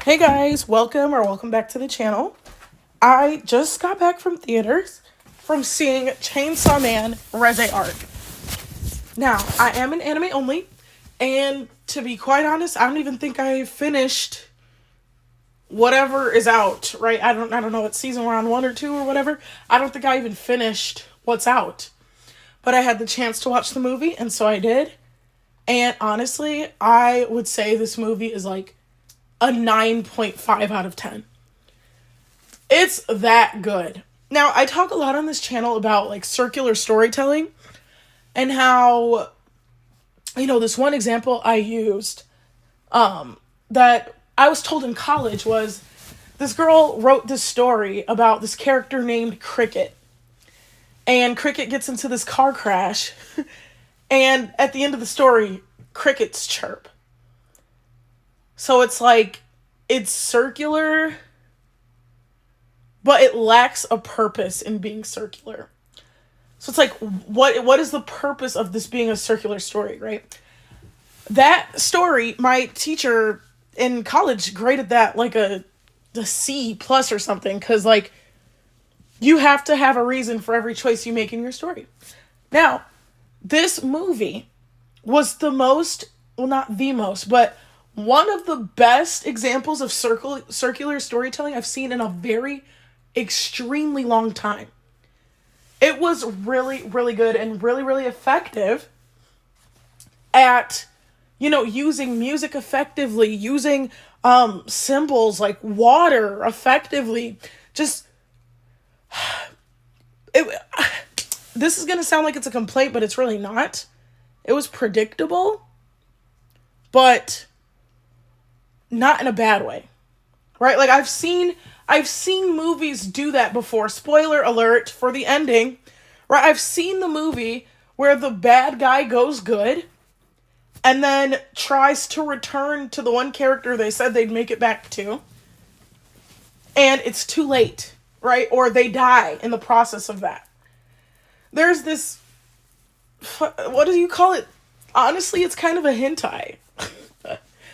Hey guys, welcome back to the channel. I just got back from theaters from seeing Chainsaw Man Reze Arc. Now, I am an anime only, and to be quite honest, I don't even think I finished whatever is out, right? I don't know what season we're on, 1 or 2 or whatever. I don't think I even finished what's out. But I had the chance to watch the movie, and so I did. And honestly, I would say this movie is like a 9.5 out of 10. It's that good. Now, I talk a lot on this channel about like circular storytelling and how, this one example I used that I was told in college was this girl wrote this story about this character named Cricket. And Cricket gets into this car crash. And at the end of the story, crickets chirp. So it's like, it's circular, but it lacks a purpose in being circular. So it's like, what is the purpose of this being a circular story, right? That story, my teacher in college graded that like a C plus or something, because like, you have to have a reason for every choice you make in your story. Now, this movie was the most, well, not the most, but one of the best examples of circular storytelling I've seen in a very extremely long time. It was really, really good and really, really effective at, using music effectively, using symbols like water effectively. Just, this is going to sound like it's a complaint, but it's really not. It was predictable, but not in a bad way, right? Like I've seen movies do that before. Spoiler alert for the ending, right? I've seen the movie where the bad guy goes good and then tries to return to the one character they said they'd make it back to, and it's too late, right? Or they die in the process of that. There's this, what do you call it? Honestly, it's kind of a hentai.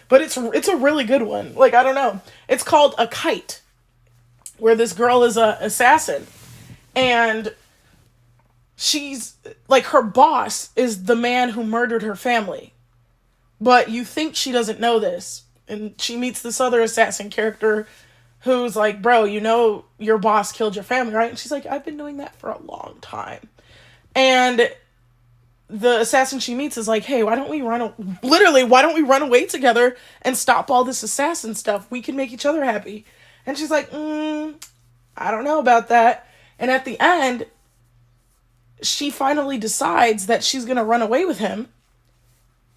But it's a really good one. Like, I don't know. It's called A Kite, where this girl is a assassin. And she's, like, her boss is the man who murdered her family. But you think she doesn't know this. And she meets this other assassin character who's like, bro, your boss killed your family, right? And she's like, I've been doing that for a long time. And the assassin she meets is like, hey, why don't we run away together and stop all this assassin stuff? We can make each other happy. And she's like, I don't know about that. And at the end, she finally decides that she's going to run away with him,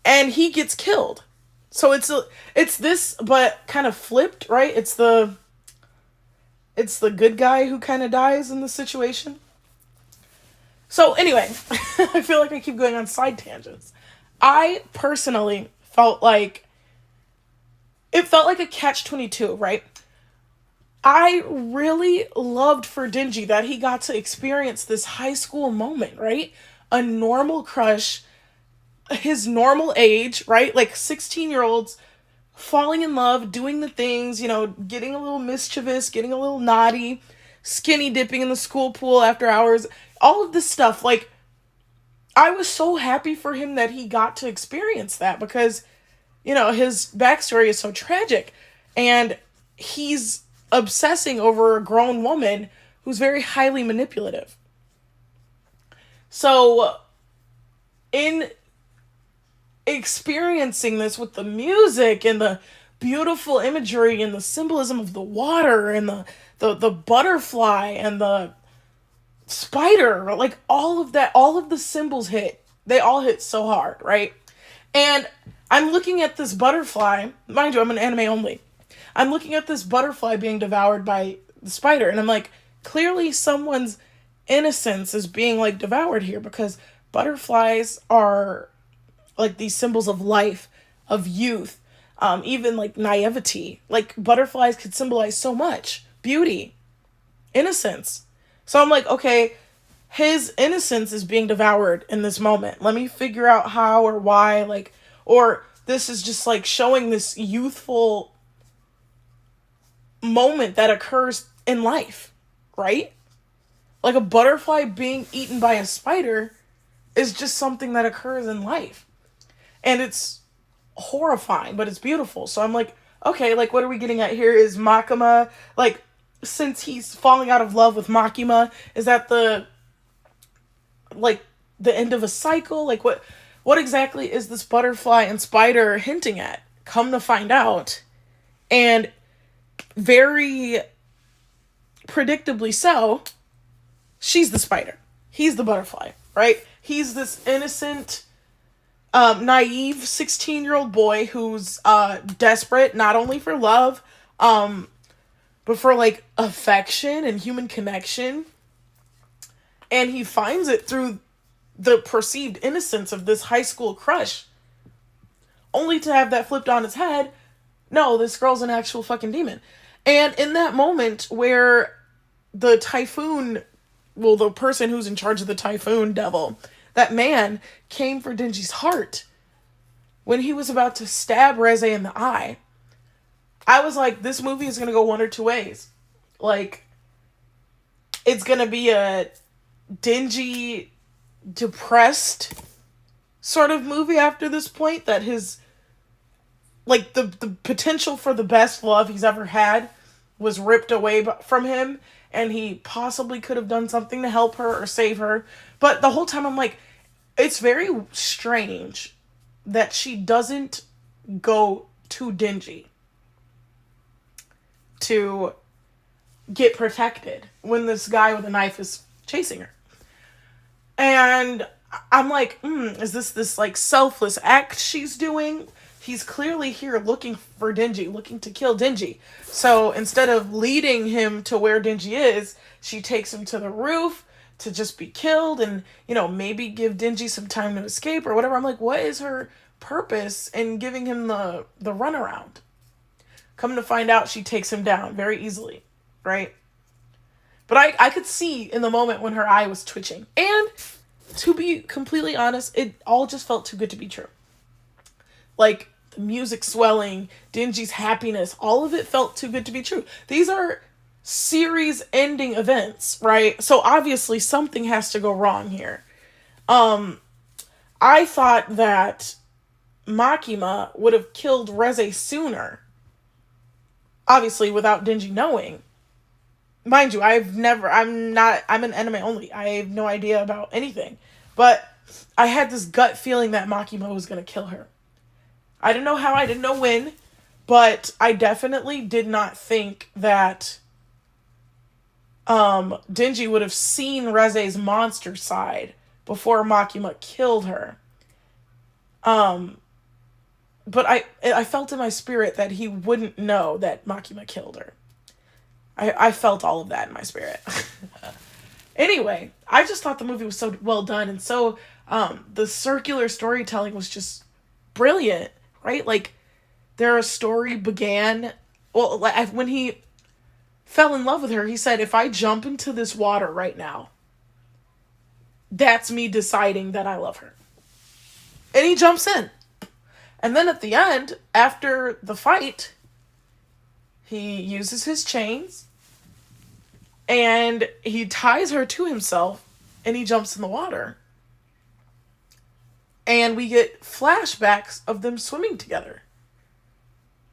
and he gets killed. So it's this, but kind of flipped, right? It's the good guy who kind of dies in the situation. So anyway, I feel like I keep going on side tangents. I personally felt like it felt like a catch-22, right? I really loved for Denji that he got to experience this high school moment, right? A normal crush, his normal age, right? Like 16-year-olds falling in love, doing the things, getting a little mischievous, getting a little naughty, skinny dipping in the school pool after hours. All of this stuff, like, I was so happy for him that he got to experience that because, his backstory is so tragic. And he's obsessing over a grown woman who's very highly manipulative. So, in experiencing this with the music and the beautiful imagery and the symbolism of the water and the butterfly and the spider, like all of that, all of the symbols they all hit so hard, right? And I'm looking at this butterfly, mind you, I'm an anime only. I'm looking at this butterfly being devoured by the spider, and I'm like, clearly someone's innocence is being like devoured here, because butterflies are like these symbols of life, of youth, even like naivety. Like butterflies could symbolize so much beauty, innocence. So I'm like, okay, his innocence is being devoured in this moment. Let me figure out how or why, or this is just like showing this youthful moment that occurs in life, right? Like a butterfly being eaten by a spider is just something that occurs in life. And it's horrifying, but it's beautiful. So I'm like, okay, like what are we getting at here? Is Makima, like, since he's falling out of love with Makima, is that like the end of a cycle? Like what exactly is this butterfly and spider hinting at? Come to find out. And very predictably so, she's the spider. He's the butterfly, right? He's this innocent, naive 16-year-old boy who's desperate not only for love, but for like affection and human connection. And he finds it through the perceived innocence of this high school crush, only to have that flipped on its head. No, this girl's an actual fucking demon. And in that moment where the typhoon, well, the person who's in charge of the typhoon devil, that man came for Denji's heart when he was about to stab Reze in the eye, I was like, this movie is going to go one or two ways. Like, it's going to be a dingy, depressed sort of movie after this point, that his, like, the potential for the best love he's ever had was ripped away from him, and he possibly could have done something to help her or save her. But the whole time I'm like, it's very strange that she doesn't go to Denji to get protected when this guy with a knife is chasing her. And I'm like, is this like selfless act she's doing? He's clearly here looking for Denji, looking to kill Denji. So instead of leading him to where Denji is, she takes him to the roof to just be killed and, you know, maybe give Denji some time to escape or whatever. I'm like, what is her purpose in giving him the runaround? Come to find out, she takes him down very easily, right? But I could see in the moment when her eye was twitching. And to be completely honest, it all just felt too good to be true. Like, the music swelling, Denji's happiness, all of it felt too good to be true. These are series-ending events, right? So obviously something has to go wrong here. I thought that Makima would have killed Reze sooner. Obviously, without Denji knowing. Mind you, I'm an anime only. I have no idea about anything. But I had this gut feeling that Makima was going to kill her. I didn't know how, I didn't know when, but I definitely did not think that Denji would have seen Reze's monster side before Makima killed her. But I felt in my spirit that he wouldn't know that Makima killed her. I felt all of that in my spirit. Anyway, I just thought the movie was so well done, and so the circular storytelling was just brilliant, right? Like, their story began, well, like, when he fell in love with her, he said, if I jump into this water right now, that's me deciding that I love her. And he jumps in. And then at the end, after the fight, he uses his chains and he ties her to himself and he jumps in the water. And we get flashbacks of them swimming together.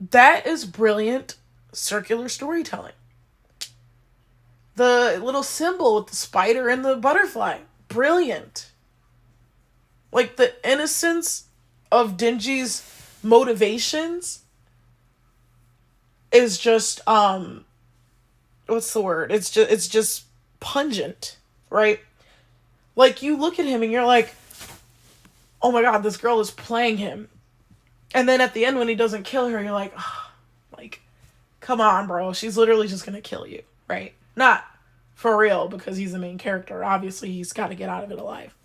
That is brilliant circular storytelling. The little symbol with the spider and the butterfly, brilliant. Like, the innocence of Denji's motivations is just, what's the word? It's just pungent, right? Like, you look at him and you're like, oh my god, this girl is playing him. And then at the end when he doesn't kill her, you're like, oh, like, come on, bro. She's literally just gonna kill you, right? Not for real, because he's the main character. Obviously, he's got to get out of it alive.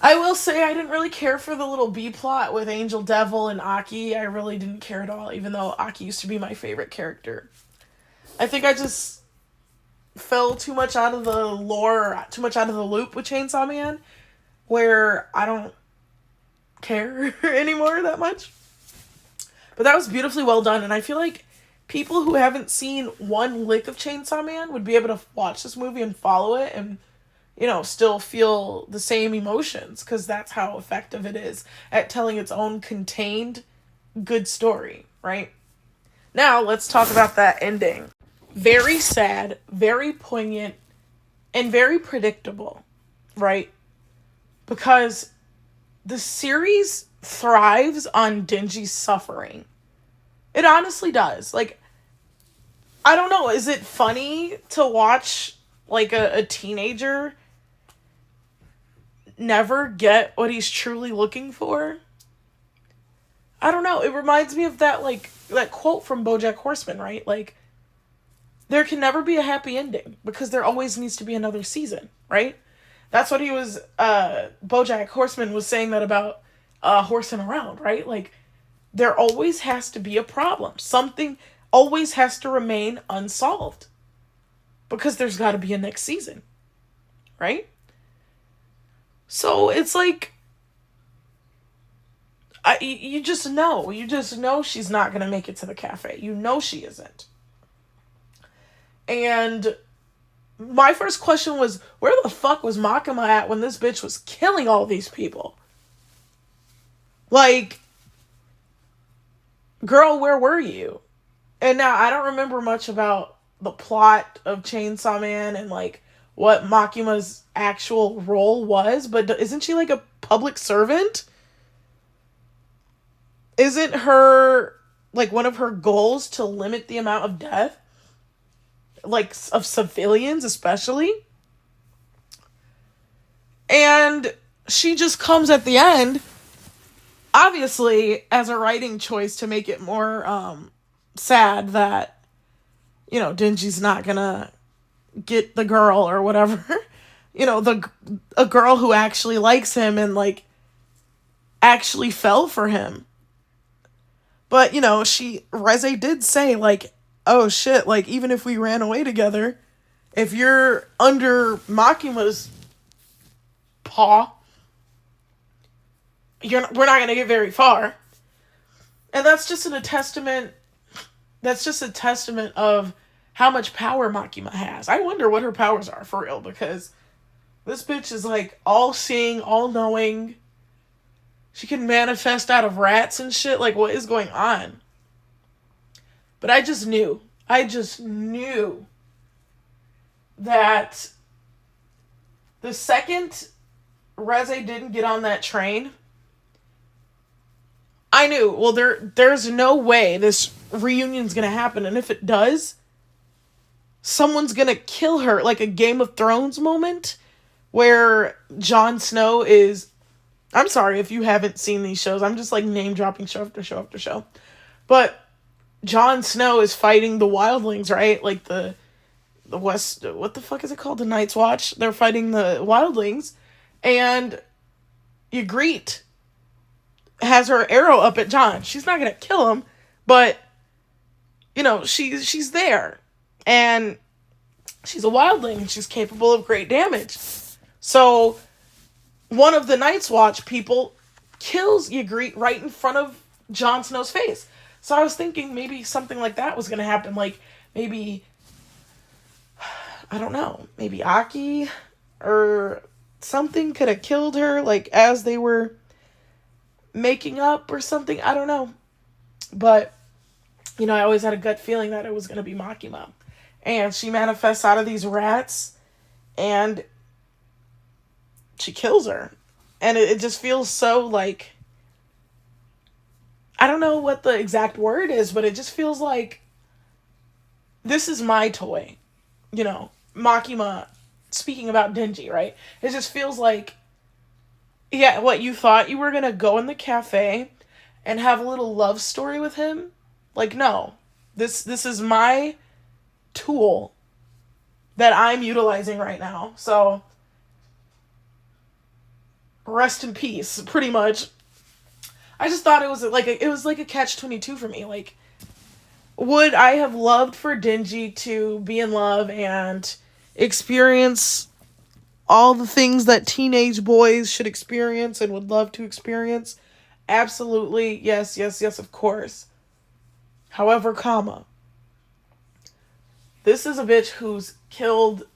I will say I didn't really care for the little B-plot with Angel Devil and Aki. I really didn't care at all, even though Aki used to be my favorite character. I think I just fell too much out of the lore, too much out of the loop with Chainsaw Man, where I don't care anymore that much. But that was beautifully well done, and I feel like people who haven't seen one lick of Chainsaw Man would be able to watch this movie and follow it and, still feel the same emotions, because that's how effective it is at telling its own contained good story, right? Now, let's talk about that ending. Very sad, very poignant, and very predictable, right? Because the series thrives on Denji's suffering. It honestly does. Like, I don't know, is it funny to watch, like, a teenager never get what he's truly looking for? I don't know. It reminds me of that, like, that quote from BoJack Horseman, right? Like, there can never be a happy ending because there always needs to be another season, right? That's what BoJack Horseman was saying that about horsing around, right? Like, there always has to be a problem. Something always has to remain unsolved because there's got to be a next season, right? So it's like, you just know she's not going to make it to the cafe. You know she isn't. And my first question was, where the fuck was Makima at when this bitch was killing all these people? Like, girl, where were you? And now, I don't remember much about the plot of Chainsaw Man and, like, what Makima's actual role was, but isn't she, like, a public servant? Isn't her, like, one of her goals to limit the amount of death? Like, of civilians, especially? And she just comes at the end, obviously, as a writing choice to make it more, sad that, Denji's not gonna get the girl or whatever. A girl who actually likes him and, like, actually fell for him. But, Reze did say, like, oh shit, like, even if we ran away together, if you're under Makima's paw, we're not going to get very far. And that's just a testament of how much power Makima has. I wonder what her powers are, for real, because this bitch is, like, all-seeing, all-knowing. She can manifest out of rats and shit. Like, what is going on? But I just knew that the second Reze didn't get on that train, I knew, well, there's no way this reunion's gonna happen. And if it does, someone's gonna kill her. Like a Game of Thrones moment where Jon Snow is... I'm sorry if you haven't seen these shows. I'm just, like, name dropping show after show after show. But Jon Snow is fighting the wildlings, right? Like the West, what the fuck is it called? The Night's Watch. They're fighting the wildlings, and Ygritte has her arrow up at Jon. She's not gonna kill him, but she's there, and she's a wildling, and she's capable of great damage. So one of the Night's Watch people kills Ygritte right in front of Jon Snow's face. So I was thinking maybe something like that was going to happen. Like, maybe, I don't know, maybe Aki or something could have killed her, like, as they were making up or something. I don't know. But, I always had a gut feeling that it was going to be Makima. And she manifests out of these rats, and she kills her. And it just feels so, like... I don't know what the exact word is, but it just feels like this is my toy. Makima speaking about Denji, right? It just feels like, yeah, what, you thought you were going to go in the cafe and have a little love story with him? Like, no. This is my tool that I'm utilizing right now. So, rest in peace, pretty much. I just thought it was like a catch-22 for me. Like, would I have loved for Denji to be in love and experience all the things that teenage boys should experience and would love to experience? Absolutely. Yes, of course. However, This is a bitch who's killed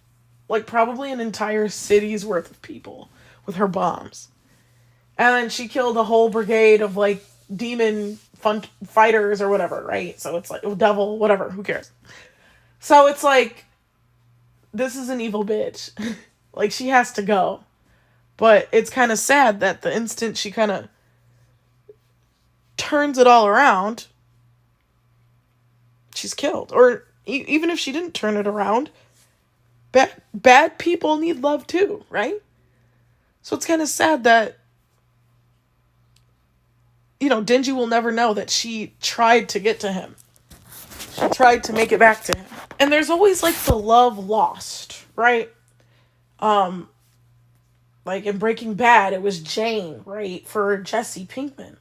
like probably an entire city's worth of people with her bombs. And then she killed a whole brigade of like demon fighters or whatever, right? So it's like, devil, whatever, who cares? So it's like, this is an evil bitch. Like, she has to go. But it's kind of sad that the instant she kind of turns it all around, she's killed. Or even if she didn't turn it around, bad people need love too, right? So it's kind of sad that, you know, Denji will never know that she tried to get to him. She tried to make it back to him. And there's always like the love lost, right? Like in Breaking Bad, it was Jane, right? For Jesse Pinkman.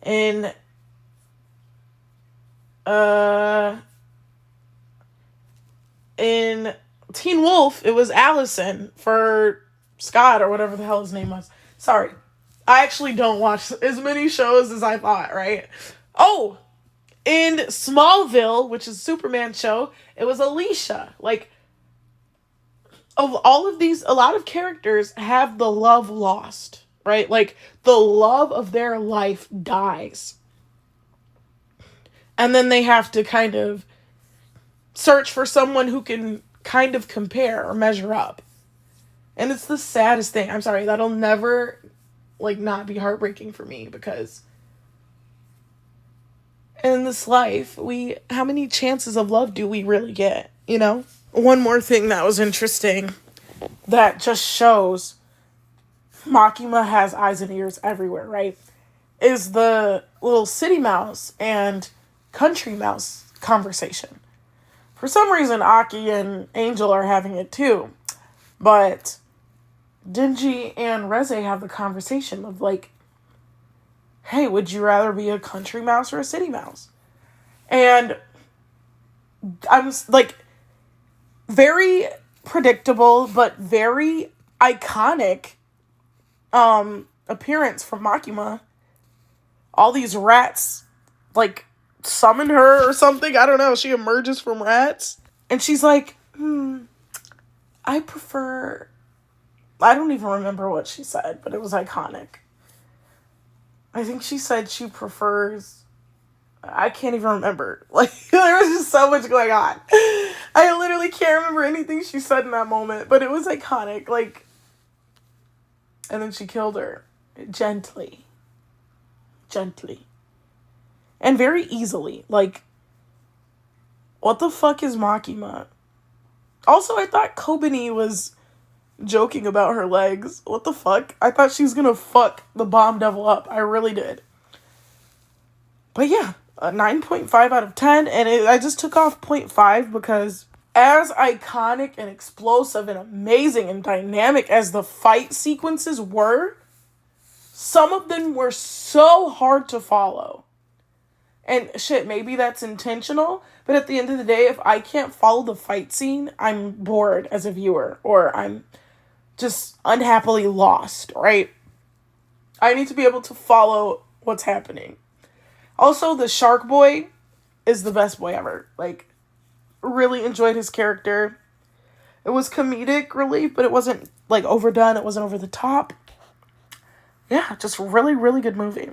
In in Teen Wolf, it was Allison for Scott or whatever the hell his name was. Sorry. I actually don't watch as many shows as I thought, right? Oh, in Smallville, which is a Superman show, it was Alicia. Like, of all of these, a lot of characters have the love lost, right? Like, the love of their life dies. And then they have to kind of search for someone who can kind of compare or measure up. And it's the saddest thing. I'm sorry, that'll never, like, not be heartbreaking for me, because in this life, how many chances of love do we really get, you know? One more thing that was interesting that just shows Makima has eyes and ears everywhere, right? Is the little city mouse and country mouse conversation. For some reason, Aki and Angel are having it too. But Denji and Reze have the conversation of like, hey, would you rather be a country mouse or a city mouse? And I'm like, very predictable, but very iconic appearance from Makima. All these rats, like, summon her or something. I don't know. She emerges from rats. And she's like, I prefer... I don't even remember what she said, but it was iconic. I think she said she prefers... I can't even remember. Like, there was just so much going on. I literally can't remember anything she said in that moment, but it was iconic. Like, and then she killed her. Gently. And very easily. Like, what the fuck is Makima? Also, I thought Kobani was joking about her legs. What the fuck? I thought she was gonna fuck the bomb devil up. I really did. But yeah, a 9.5 out of 10. And I just took off 0.5 because as iconic and explosive and amazing and dynamic as the fight sequences were, some of them were so hard to follow. And shit, maybe that's intentional, but at the end of the day, if I can't follow the fight scene, I'm bored as a viewer, or I'm just unhappily lost, right? I need to be able to follow what's happening. Also, the Shark Boy is the best boy ever. Like, really enjoyed his character. It was comedic relief, but it wasn't, like, overdone. It wasn't over the top. Yeah, just really, really good movie.